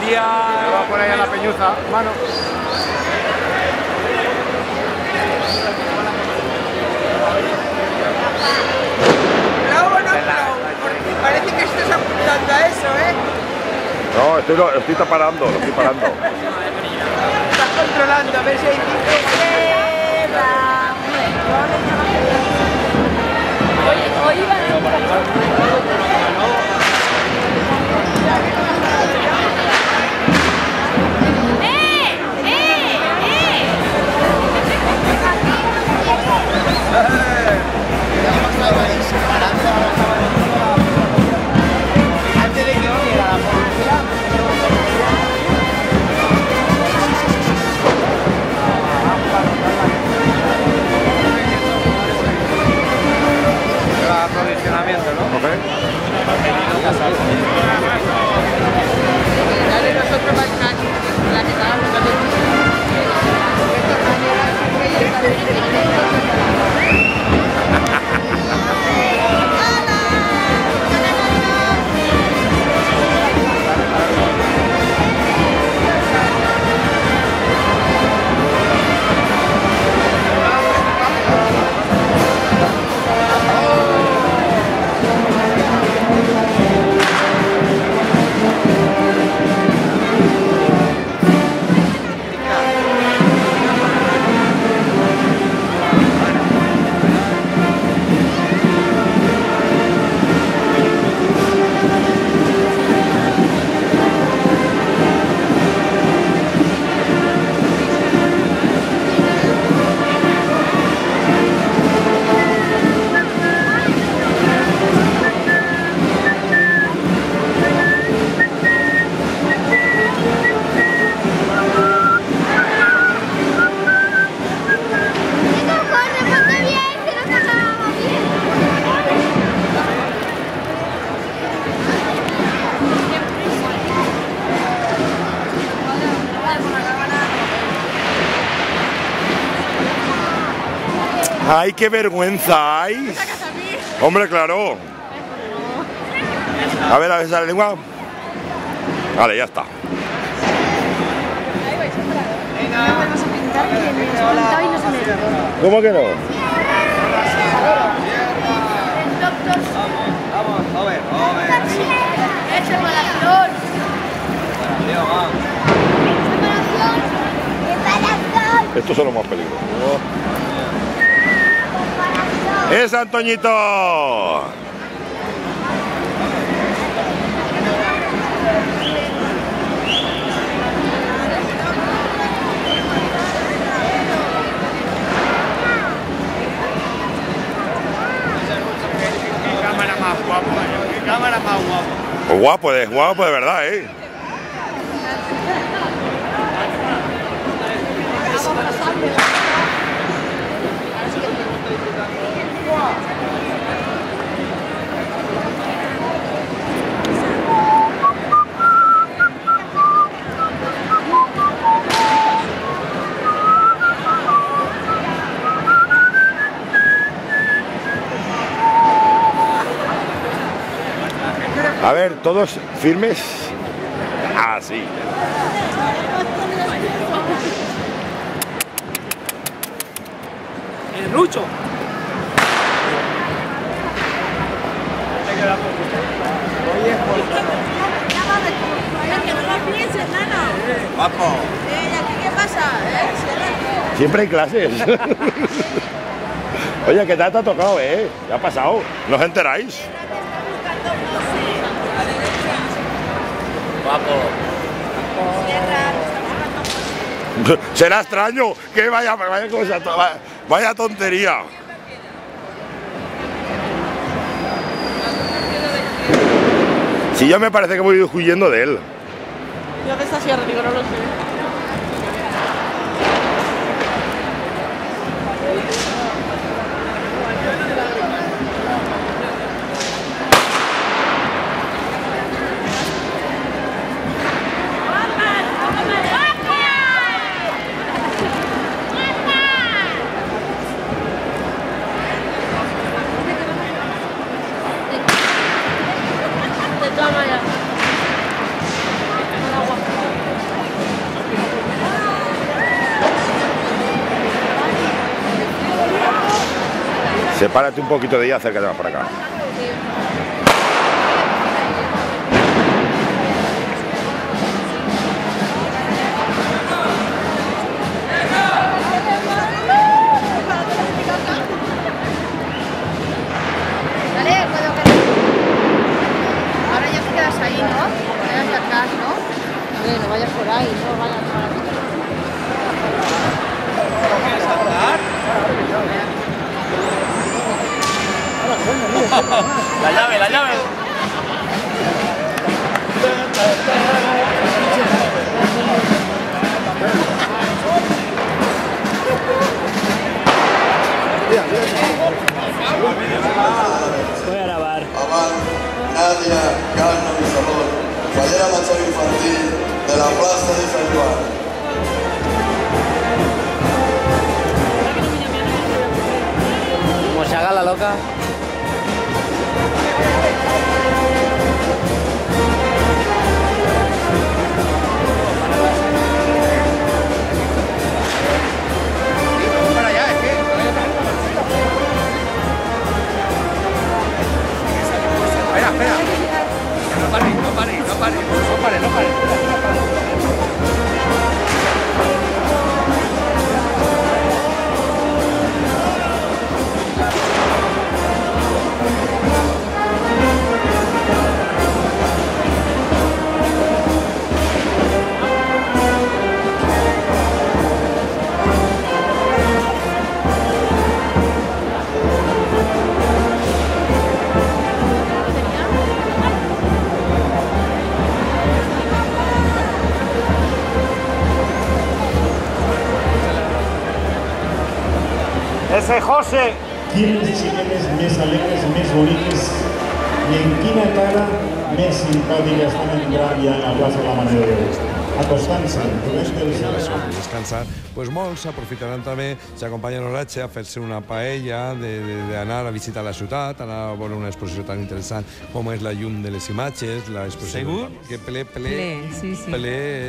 policía... Me va a poner ahí a la peñuza, mano. Parece que estás apuntando a eso, ¿eh? No, lo estoy parando, lo estoy parando. Estás controlando, a ver si hay Hoy iban antes de que viniera la policía. Aprovisionamiento, ¿no? ¿Ok? Dale nosotros más casi, la que estábamos ¡Ay, qué vergüenza! ¡Ay! Hombre, claro. A ver esa lengua. Vale, ya está. Vamos a pintar que me he pintado y no se me ve. ¿Cómo que no? Vamos, joven, joven. Separación. Esto es lo más peligroso. ¡Es Antoñito! Qué cámara más guapo, qué cámara más guapo. Pues guapo de verdad, ¿eh? A ver, todos firmes. Así. ¡El Rucho! Guapo. ¿Qué pasa? Siempre hay clases. Oye, ¿qué tal te ha tocado, eh? ¿Qué ha pasado? ¿No os enteráis? Guapo. Será extraño. Que vaya cosa, vaya tontería. Si yo me parece que voy huyendo de él. Yo de esta sierra, digo, no lo sé. De todas maneras. Sepárate un poquito de ella, acércate más para acá. Vale, puedo quedar. Ahora ya te quedas ahí, ¿no? Te quedas de atrás, ¿no? Hombre, no vayas por ahí, no vayas por ahí. ¿Quieres saltar? La llave, la llave. Voy a grabar. Amal, Nadia, Carlos y Salón, fallera mayor infantil de la Plaza de San Juan. Como se haga la loca. Para allá, es que... Espera, espera. No pares, no pares, no pares, no pares, no pares. Ese José. Quines xiquetes més alegres, més boniques i en quina cara més simpàtica estan entrant ja a la plaça de la Mare de Déu. Acostant-se, trobem que Descansar, pues molts s'aprofitaran també, s'acompanyen l'oratge a fer-se una paella, d'anar a visitar la ciutat, anar a veure una exposició tan interessant com és la llum de les imatges, l'exposició... Segur? Que ple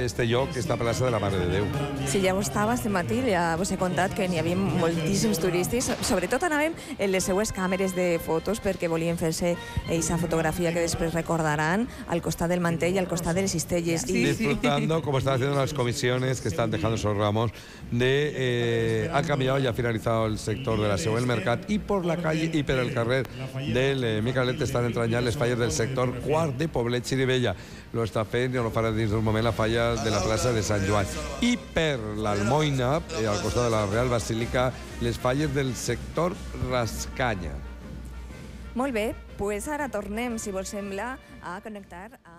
este lloc, esta plaça de la Mare de Déu. Sí, ja ho estava este matí, ja vos he contat que n'hi havia moltíssims turistes, sobretot anàvem en les seues càmeres de fotos perquè volien fer-se aquesta fotografia que després recordaran al costat del mantell i al costat de les cistelles. Disfrutando, como están haciendo las comisiones que están dejando esos ramos, han cambiado y ha finalizado el sector de la Seu del Mercat y por la calle y por el carrer del Micalet están entrant ja les falles del sector quart de Poblet Xirivella. Lo està fent i lo farà dins d'un moment la falla de la plaça de Sant Joan. I per l'Almoina, al costat de la Real Basílica, les falles del sector Rascanya. Molt bé, doncs ara tornem, si vos sembla, a connectar amb...